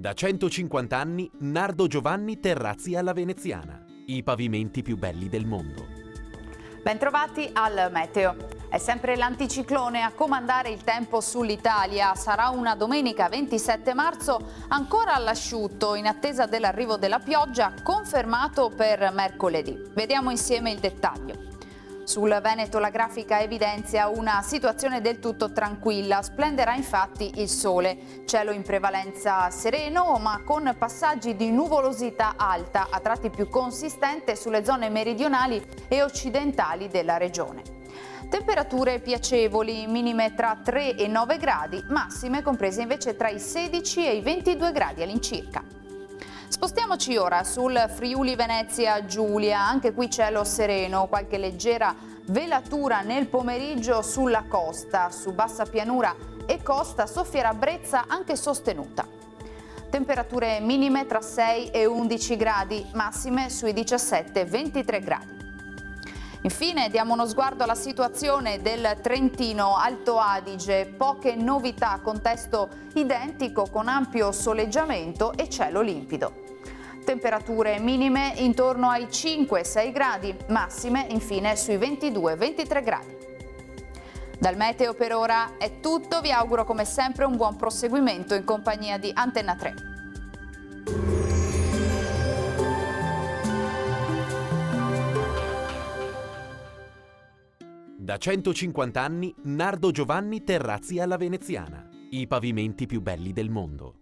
Da 150 anni Nardo Giovanni Terrazzi alla Veneziana. I pavimenti più belli del mondo. Bentrovati al Meteo. È sempre l'anticiclone a comandare il tempo sull'Italia. Sarà una domenica 27 marzo ancora all'asciutto in attesa dell'arrivo della pioggia, confermato per mercoledì. Vediamo insieme il dettaglio. Sul Veneto la grafica evidenzia una situazione del tutto tranquilla, splenderà infatti il sole, cielo in prevalenza sereno ma con passaggi di nuvolosità alta, a tratti più consistente sulle zone meridionali e occidentali della regione. Temperature piacevoli, minime tra 3 e 9 gradi, massime comprese invece tra i 16 e i 22 gradi all'incirca. Spostiamoci ora sul Friuli Venezia Giulia, anche qui cielo sereno, qualche leggera velatura nel pomeriggio sulla costa, su bassa pianura e costa soffierà brezza anche sostenuta. Temperature minime tra 6 e 11 gradi, massime sui 17-23 gradi. Infine diamo uno sguardo alla situazione del Trentino Alto Adige, poche novità, contesto identico con ampio soleggiamento e cielo limpido. Temperature minime intorno ai 5-6 gradi, massime infine sui 22-23 gradi. Dal Meteo per ora è tutto, vi auguro come sempre un buon proseguimento in compagnia di Antenna 3. Da 150 anni Nardo Giovanni Terrazzi alla Veneziana. I pavimenti più belli del mondo.